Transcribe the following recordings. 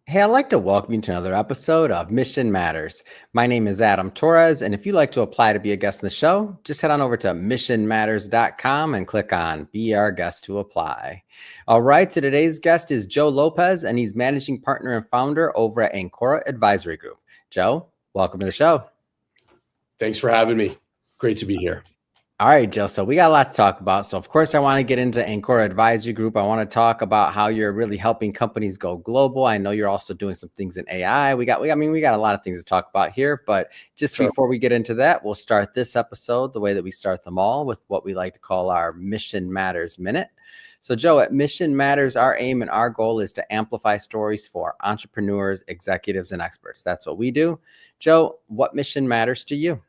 Hey, I'd like to welcome you to another episode of Mission Matters. My name is Adam Torres, and if you'd like to apply to be a guest in the show, just head on over to missionmatters.com and click on Be Our Guest to apply. All right, so today's guest is Joe Lopez, and he's managing partner and founder over at Anchora Advisory Group. Joe, welcome to the show. Thanks for having me. Great to be here. All right, Joe. So we got a lot to talk about. So of course, I want to get into Anchora Advisory Group. I want to talk about how you're really helping companies go global. I know you're also doing some things in AI. We got a lot of things to talk about here. But just before we get into that, we'll start this episode the way that we start them all with what we like to call our Mission Matters Minute. So Joe, at Mission Matters, our aim and our goal is to amplify stories for entrepreneurs, executives, and experts. That's what we do. Joe, what mission matters to you?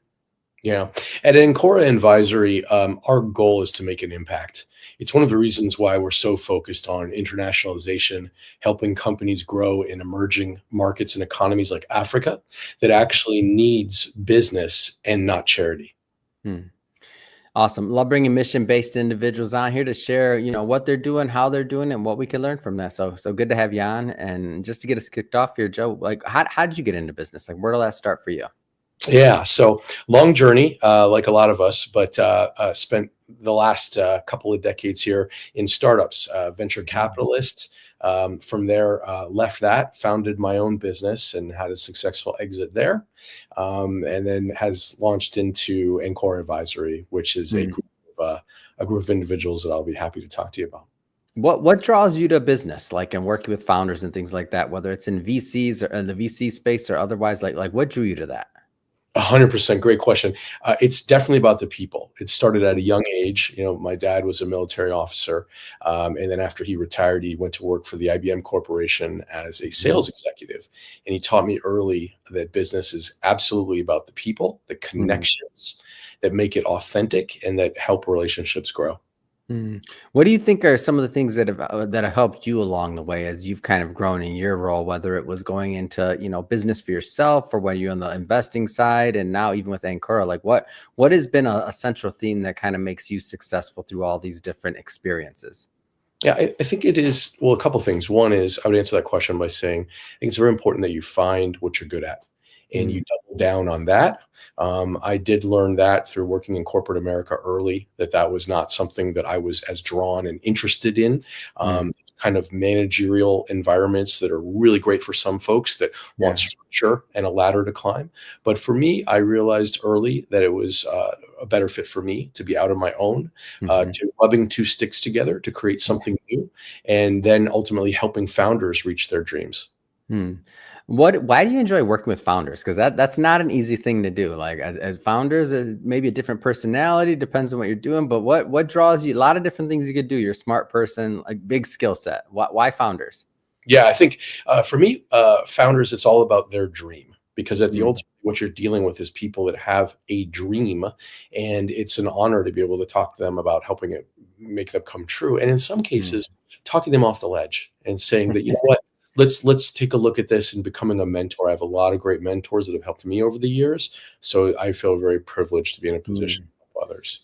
Yeah. At Anchora Advisory, our goal is to make an impact. It's one of the reasons why we're so focused on internationalization, helping companies grow in emerging markets and economies like Africa that actually needs business and not charity. Awesome. Love bringing mission-based individuals on here to share, what they're doing, how they're doing, and what we can learn from that. So good to have you on. And just to get us kicked off here, Joe, like how did you get into business? Like where did that start for you? Yeah, so long journey, like a lot of us, but spent the last couple of decades here in startups, venture capitalists. From there, left that, founded my own business and had a successful exit there, and then has launched into Anchora Advisory, which is a group of individuals that I'll be happy to talk to you about. What draws you to business, like in working with founders and things like that, whether it's in VCs or in the VC space or otherwise, like what drew you to that? 100%. Great question. It's definitely about the people. It started at a young age. My dad was a military officer. And then after he retired, he went to work for the IBM Corporation as a sales executive. And he taught me early that business is absolutely about the people, the connections that make it authentic and that help relationships grow. What do you think are some of the things that have helped you along the way as you've kind of grown in your role, whether it was going into, business for yourself or when you're on the investing side and now even with Anchora, like what has been a central theme that kind of makes you successful through all these different experiences? Yeah, I think it is, well, a couple of things. One is I would answer that question by saying, I think it's very important that you find what you're good at and you double down on that. I did learn that through working in corporate America early, that was not something that I was as drawn and interested in. Kind of managerial environments that are really great for some folks that want structure and a ladder to climb. But for me, I realized early that it was a better fit for me to be out on my own, to rubbing two sticks together to create something new, and then ultimately helping founders reach their dreams. Why do you enjoy working with founders? Because that's not an easy thing to do. Like as founders, maybe a different personality, depends on what you're doing. But what draws you? A lot of different things you could do. You're a smart person, like big skill set. Why founders? Yeah, I think for me, founders, it's all about their dream. Because at the ultimate, what you're dealing with is people that have a dream, and it's an honor to be able to talk to them about helping it make them come true. And in some cases, talking them off the ledge and saying that, you know what, let's take a look at this and becoming a mentor. I have a lot of great mentors that have helped me over the years. So I feel very privileged to be in a position to help others.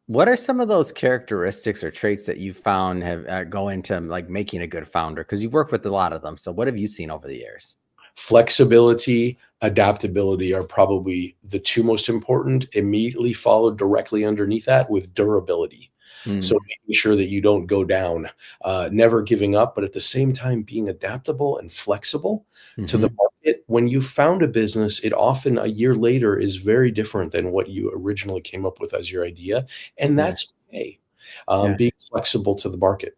What are some of those characteristics or traits that you found have go into like making a good founder? Because you've worked with a lot of them. So what have you seen over the years? Flexibility, adaptability are probably the two most important, immediately followed directly underneath that with durability. So making sure that you don't go down, never giving up, but at the same time being adaptable and flexible to the market. When you found a business, it often a year later is very different than what you originally came up with as your idea. And that's okay. Being flexible to the market.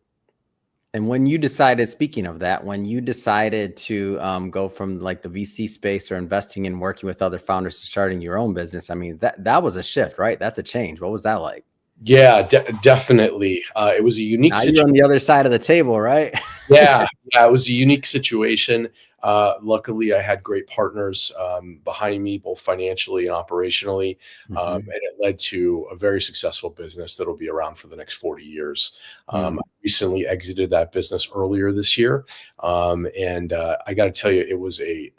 And when you decided, speaking of that, when you decided to go from like the VC space or investing and working with other founders to starting your own business, I mean, that was a shift, right? That's a change. What was that like? Yeah, definitely. It was a unique situation. You're on the other side of the table, right? Yeah, it was a unique situation. Luckily, I had great partners behind me, both financially and operationally, and it led to a very successful business that'll be around for the next 40 years. I recently exited that business earlier this year, and I got to tell you, it was a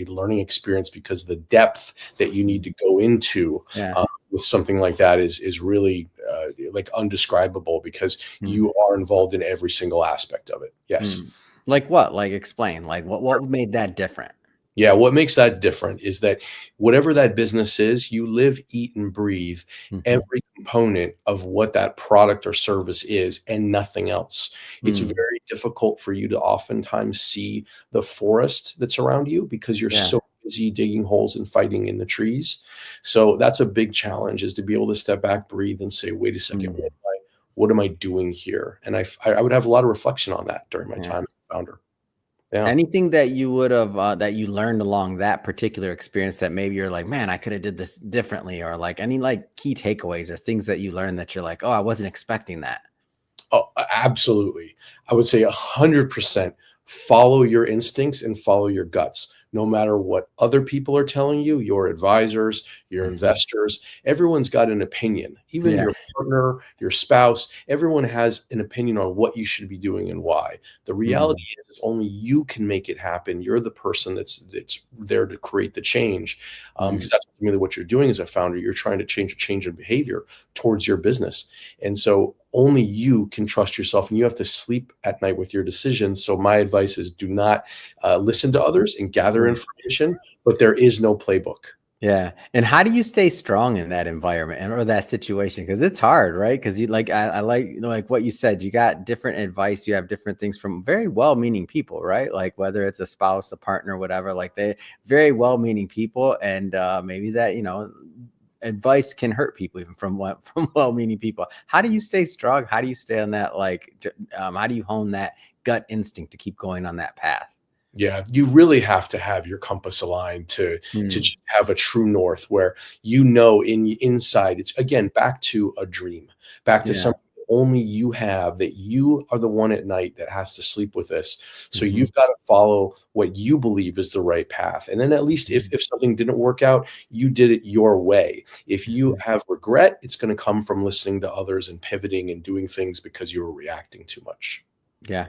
learning experience because the depth that you need to go into with something like that is really like undescribable because you are involved in every single aspect of it. Yes. Like what? Like explain. Like what made that different? Yeah, what makes that different is that whatever that business is, you live, eat, and breathe Mhm. every component of what that product or service is and nothing else. It's Mm. very difficult for you to oftentimes see the forest that's around you because you're Yeah. so busy digging holes and fighting in the trees. So that's a big challenge, is to be able to step back, breathe, and say, wait a second, Mm. what am I doing here? And I would have a lot of reflection on that during my Yeah. time as a founder. Yeah. Anything that you would have that you learned along that particular experience that maybe you're like, man, I could have did this differently, or like any like key takeaways or things that you learned that you're like, oh, I wasn't expecting that. Oh, absolutely. I would say 100% follow your instincts and follow your guts. No matter what other people are telling you, your advisors, your Mhm. investors, everyone's got an opinion. Even Yeah. your partner, your spouse, everyone has an opinion on what you should be doing and why. The reality Mm. is only you can make it happen. You're the person that's there to create the change, Mm. because that's really what you're doing as a founder. You're trying to change a change in behavior towards your business. And so only you can trust yourself, and you have to sleep at night with your decisions. So my advice is, do not listen to others and gather Yeah. information, but there is no playbook. Yeah. And how do you stay strong in that environment or that situation? Because it's hard, right? Because you like I like like what you said, you got different advice, you have different things from very well-meaning people, right? Like whether it's a spouse, a partner, whatever, like they very well-meaning people. And maybe that, advice can hurt people even from what from well-meaning people. How do you stay strong? How do you stay on that how do you hone that gut instinct to keep going on that path? Yeah, you really have to have your compass aligned to Mm. just have a true north where you know inside. It's again back to a dream, back to Yeah. something that only you have, that you are the one at night that has to sleep with this. So Hmm. you've got to follow what you believe is the right path. And then at least if something didn't work out, you did it your way. If you have regret, it's going to come from listening to others and pivoting and doing things because you were reacting too much. Yeah.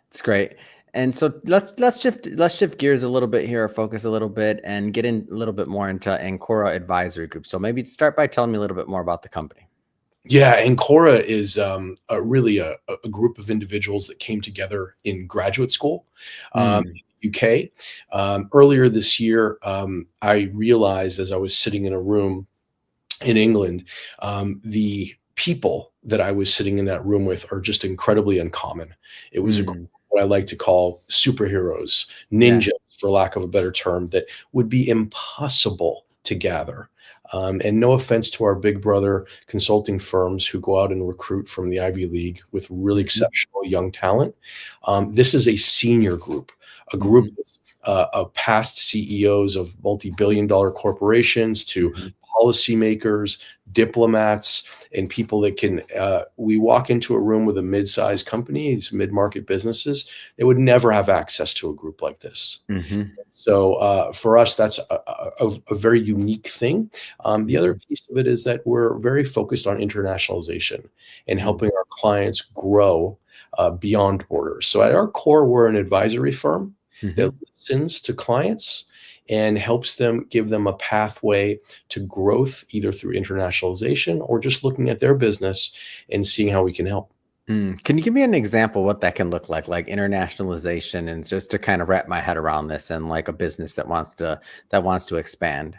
It's great. And so let's shift gears a little bit here, or focus a little bit, and get in a little bit more into Ancora Advisory Group. So maybe start by telling me a little bit more about the company. Yeah, Anchora is really a group of individuals that came together in graduate school Mm. in the UK. Earlier this year, I realized as I was sitting in a room in England, the people that I was sitting in that room with are just incredibly uncommon. It was a group Mm. of what I like to call superheroes, Yeah. ninjas, for lack of a better term, that would be impossible to gather. And no offense to our big brother consulting firms who go out and recruit from the Ivy League with really Mhm. exceptional young talent. This is a senior group, a group Mhm. that's of past CEOs of multi-billion-dollar corporations to Mhm. policymakers, diplomats, and people that can. We walk into a room with a mid-sized company, these mid-market businesses, they would never have access to a group like this. Mhm. So for us, that's a very unique thing. The other Mhm. piece of it is that we're very focused on internationalization and Mm. helping our clients grow beyond borders. So at our core, we're an advisory firm that Mhm. listens to clients and helps them, give them a pathway to growth, either through internationalization or just looking at their business and seeing how we can help. Mm. Can you give me an example what that can look like internationalization, and just to kind of wrap my head around this, and like a business that wants to expand?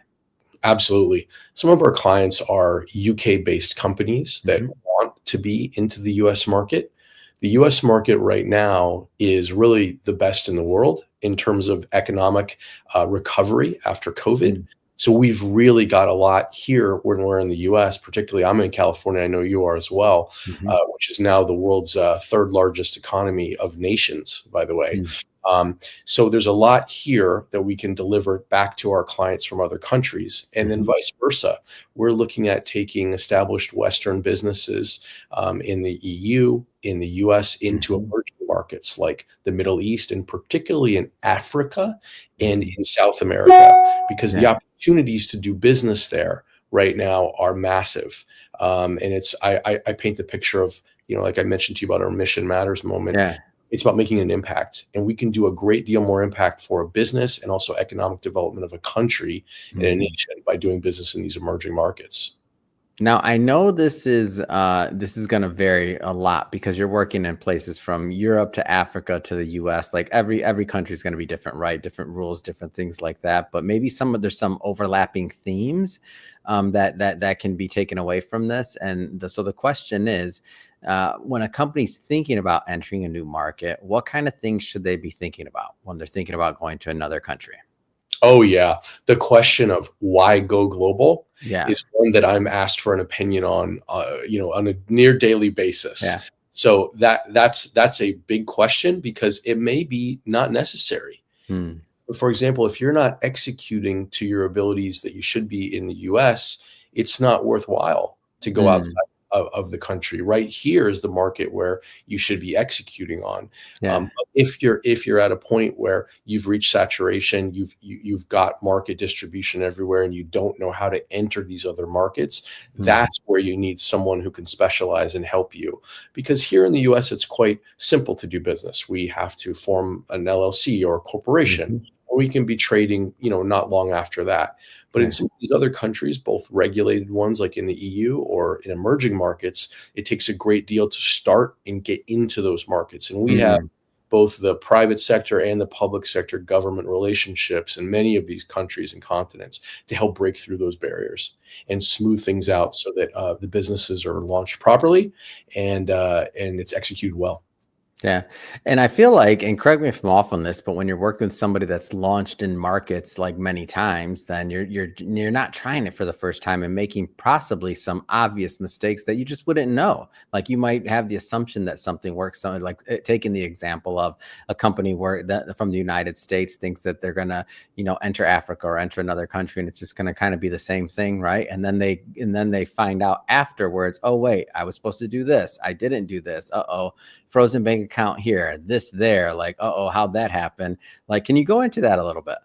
Absolutely. Some of our clients are UK-based companies that Mhm. want to be into the US market. The US market right now is really the best in the world in terms of economic recovery after COVID. Mm. So we've really got a lot here when we're in the US, particularly I'm in California. I know you are as well, Mhm. which is now the world's third largest economy of nations, by the way. Mm. So there's a lot here that we can deliver back to our clients from other countries, and then Mhm. vice versa. We're looking at taking established Western businesses in the EU, in the US, into Mhm. emerging markets like the Middle East, and particularly in Africa and Mhm. in South America, because the Yeah. opportunities to do business there right now are massive. And I paint the picture of, like I mentioned to you about our Mission Matters moment. Yeah. It's about making an impact, and we can do a great deal more impact for a business and also economic development of a country and a Mhm. nation by doing business in these emerging markets. Now, I know this is going to vary a lot because you're working in places from Europe to Africa to the US. Like every country is going to be different, right? Different rules, different things like that. But maybe there's some overlapping themes that can be taken away from this. And so the question is, when a company's thinking about entering a new market, what kind of things should they be thinking about when they're thinking about going to another country? Oh yeah, the question of why go global Yeah, is one that I'm asked for an opinion on, on a near daily basis. yeah. So that's a big question because it may be not necessary. Hmm. For example, if you're not executing to your abilities that you should be in the US, it's not worthwhile to go Hmm. outside of the country. Right here is the market where you should be executing on. Yeah. But if you're at a point where you've reached saturation, you've got market distribution everywhere, and you don't know how to enter these other markets, Hmm. that's where you need someone who can specialize and help you. Because here in the US, it's quite simple to do business. We have to form an LLC or a corporation, Hmm. or we can be trading, not long after that. But in Yeah. some of these other countries, both regulated ones like in the EU or in emerging markets, it takes a great deal to start and get into those markets. And we have Mm. both the private sector and the public sector government relationships in many of these countries and continents to help break through those barriers and smooth things out so that the businesses are launched properly and it's executed well. Yeah. And I feel like, and correct me if I'm off on this, but when you're working with somebody that's launched in markets like many times, then you're not trying it for the first time and making possibly some obvious mistakes that you just wouldn't know. Like you might have the assumption that something works. Something like taking the example of a company where that from the United States thinks that they're gonna, enter Africa or enter another country, and it's just gonna kind of be the same thing, right? And then they find out afterwards, oh wait, I was supposed to do this. I didn't do this. Uh-oh, frozen bank account here, this there, like, oh, how'd that happen? Like, can you go into that a little bit?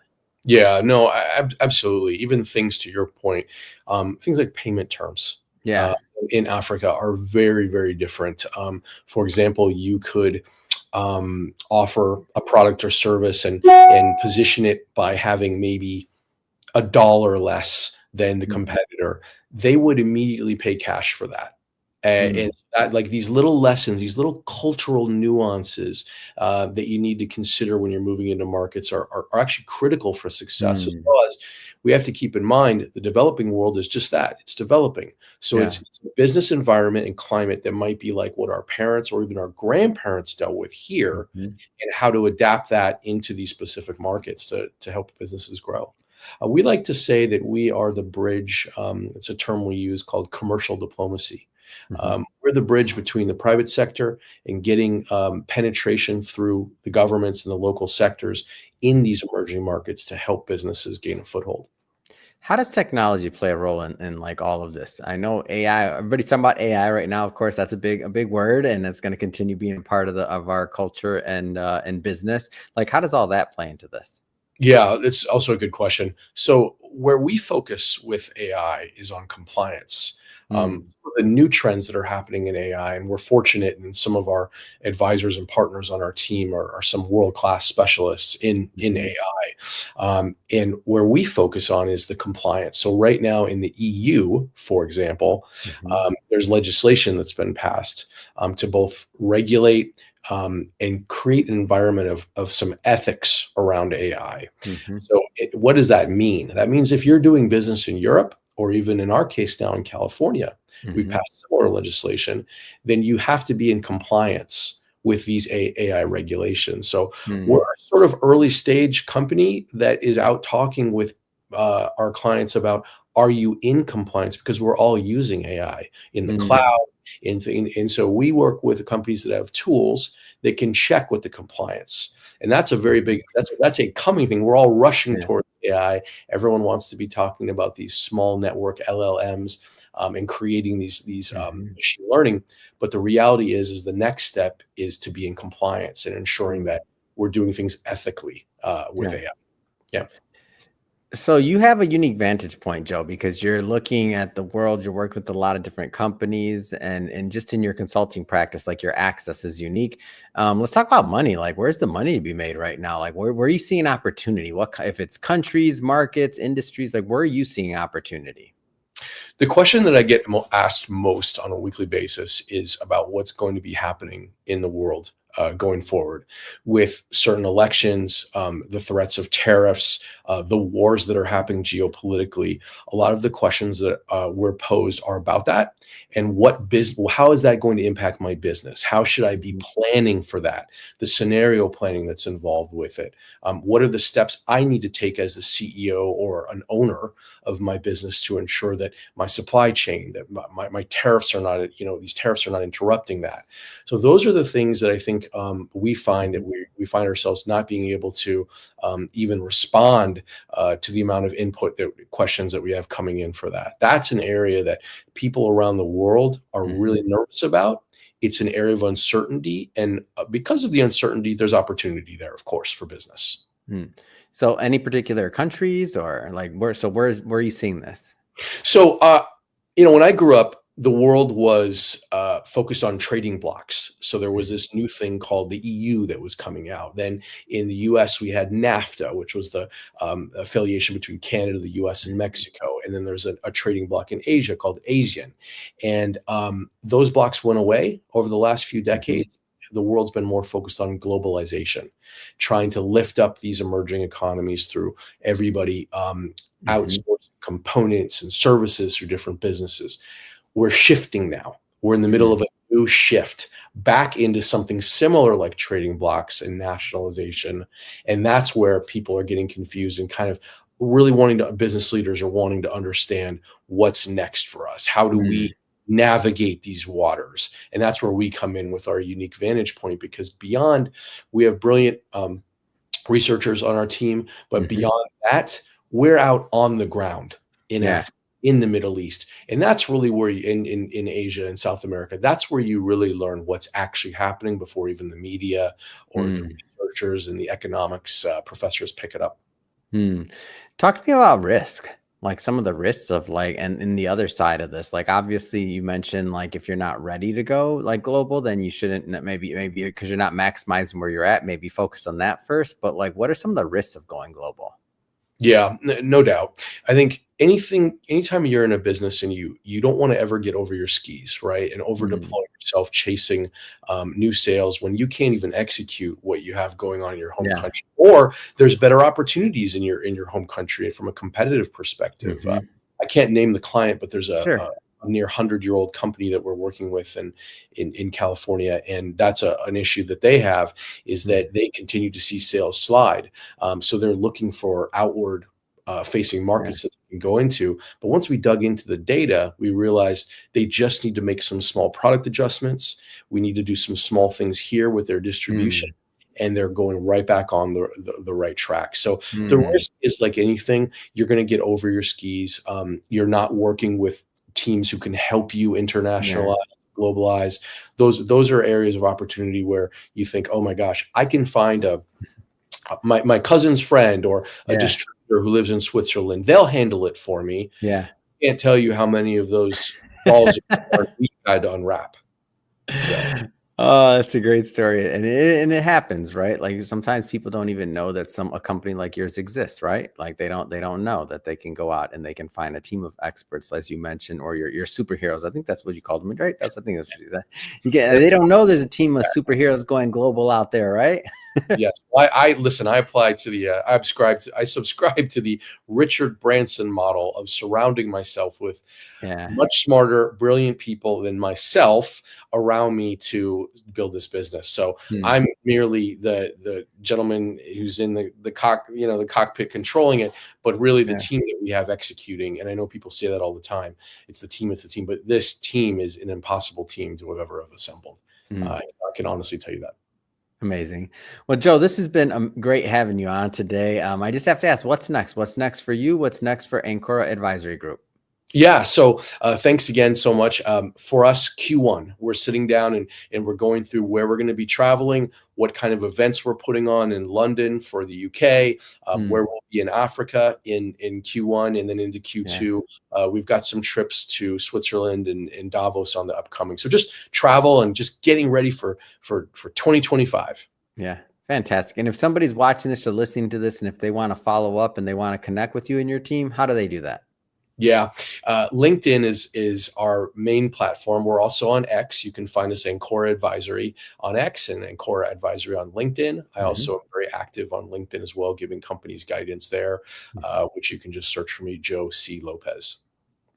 Yeah, no, absolutely. Even things to your point, things like payment terms uh, Yeah. in Africa are very, very different. For example, you could offer a product or service and position it by having maybe a dollar less than the Mm, competitor. They would immediately pay cash for that. And mm, that, like these little lessons, these little cultural nuances that you need to consider when you're moving into markets are actually critical for success, as mm, well as we have to keep in mind the developing world is just that, it's developing. So yeah. it's a business environment and climate that might be like what our parents or even our grandparents dealt with here, Mhm. and how to adapt that into these specific markets to help businesses grow. We like to say that we are the bridge. It's a term we use called commercial diplomacy. Mhm. We're the bridge between the private sector and getting penetration through the governments and the local sectors in these emerging markets to help businesses gain a foothold. How does technology play a role in like all of this? I know AI, everybody's talking about AI right now. Of course, that's a big word, and it's going to continue being a part of our culture and business. Like, how does all that play into this? Yeah, it's also a good question. So, where we focus with AI is on compliance. Mm, The new trends that are happening in AI, and we're fortunate, and some of our advisors and partners on our team are some world class specialists in mhm, AI. And where we focus on is the compliance. So, right now in the EU, for example, mhm, there's legislation that's been passed to both regulate and create an environment of some ethics around AI. mhm, So, what does that mean? That means if you're doing business in Europe, or even in our case now in California, we've mhm, passed similar legislation, then you have to be in compliance with these AI regulations. So, we're mm, a sort of early stage company that is out talking with our clients about, are you in compliance? Because we're all using AI in the cloud. mm, And so we work with companies that have tools that can check with the compliance. And that's a very mhm. big, that's a coming thing. We're all rushing Yeah. towards AI. Everyone wants to be talking about these small network LLMs and creating these Mhm, machine learning. But the reality is the next step is to be in compliance and ensuring mm, that we're doing things ethically with yeah. AI. Yeah. So you have a unique vantage point, Joe, because you're looking at the world, you work with a lot of different companies and just in your consulting practice, like your access is unique. Let's talk about money. Like where's the money to be made right now? Like where are you seeing opportunity? If it's countries, markets, industries, like where are you seeing opportunity? The question that I get asked most on a weekly basis is about what's going to be happening in the world going forward with certain elections, the threats of tariffs, the wars that are happening geopolitically. A lot of the questions that were posed are about that, and how is that going to impact my business? How should I be planning for that? The scenario planning that's involved with it. What are the steps I need to take as the CEO or an owner of my business to ensure that my supply chain, that my tariffs are not, these tariffs are not interrupting that. So those are the things that I think we find that we find ourselves not being able to even respond to the amount of input questions that we have coming in for that. That's an area that people around the world are really nervous about. It's an area of uncertainty, and because of the uncertainty, there's opportunity there, of course, for business. So any particular countries or like where are you seeing this? So, when I grew up, the world was focused on trading blocks. So there was this new thing called the EU that was coming out. Then in the US, we had NAFTA, which was the affiliation between Canada, the US, and Mexico. And then there's a trading block in Asia called ASEAN. And those blocks went away over the last few decades. The world's been more focused on globalization, trying to lift up these emerging economies through everybody outsourcing components and services through different businesses. We're shifting now. We're in the middle of a new shift back into something similar like trading blocks and nationalization. And that's where people are getting confused and kind of really business leaders are wanting to understand what's next for us. How do we navigate these waters? And that's where we come in with our unique vantage point, because we have brilliant researchers on our team, but beyond that, we're out on the ground in Africa, in the Middle East. And that's really where in Asia and South America, that's where you really learn what's actually happening before even the media or the researchers and the economics professors pick it up. Talk to me about risk, like some of the risks of and in the other side of this, like obviously you mentioned like if you're not ready to go like global, then you shouldn't maybe because you're not maximizing where you're at, maybe focus on that first. But like, what are some of the risks of going global? Yeah, no doubt. I think anytime you're in a business and you don't want to ever get over your skis, right? And over deploy yourself chasing new sales when you can't even execute what you have going on in your home country, or there's better opportunities in your home country from a competitive perspective. I can't name the client, but there's a near 100-year-old company that we're working with in California. And that's an issue that they have, is that they continue to see sales slide. So they're looking for outward facing markets that they can go into. But once we dug into the data, we realized they just need to make some small product adjustments. We need to do some small things here with their distribution. And they're going right back on the right track. So the risk is like anything, you're going to get over your skis. You're not working with teams who can help you internationalize, globalize. Those are areas of opportunity where you think, oh my gosh, I can find my cousin's friend or a distributor who lives in Switzerland. They'll handle it for me. I can't tell you how many of those balls we had to unwrap. So. Oh, that's a great story. And it happens, right? Like sometimes people don't even know that a company like yours exists, right? Like they don't know that they can go out and they can find a team of experts, as you mentioned, or your superheroes. I think that's what you called them, right? I think that's what you said. They don't know there's a team of superheroes going global out there, right? Yes. Well, I listen, I applied to the, I subscribe to the Richard Branson model of surrounding myself with much smarter, brilliant people than myself around me to build this business. So I'm merely the gentleman who's in the cockpit controlling it, but really the team that we have executing. And I know people say that all the time. It's the team, but this team is an impossible team to have ever assembled. I can honestly tell you that. Amazing. Well, Joe, this has been great having you on today. I just have to ask, what's next? What's next for you? What's next for Anchora Advisory Group? Yeah. So thanks again so much. For us, Q1, we're sitting down and we're going through where we're going to be traveling, what kind of events we're putting on in London for the UK, where we'll be in Africa in Q1, and then into Q2. We've got some trips to Switzerland and Davos on the upcoming. So just travel and just getting ready for 2025. Yeah. Fantastic. And if somebody's watching this or listening to this, and if they want to follow up and they want to connect with you and your team, how do they do that? Yeah. LinkedIn is our main platform. We're also on X. You can find us Anchora Advisory on X and Anchora Advisory on LinkedIn. I Mhm. also am very active on LinkedIn as well, giving companies guidance there, which you can just search for me, Joe C. Lopez.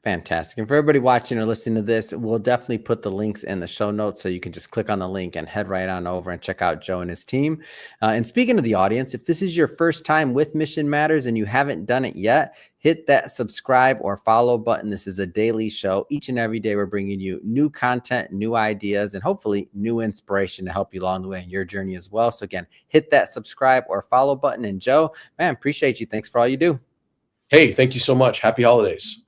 Fantastic. And for everybody watching or listening to this, we'll definitely put the links in the show notes so you can just click on the link and head right on over and check out Joe and his team. And speaking to the audience, if this is your first time with Mission Matters and you haven't done it yet, hit that subscribe or follow button. This is a daily show. Each and every day, we're bringing you new content, new ideas, and hopefully new inspiration to help you along the way in your journey as well. So again, hit that subscribe or follow button. And Joe, man, appreciate you. Thanks for all you do. Hey, thank you so much. Happy holidays.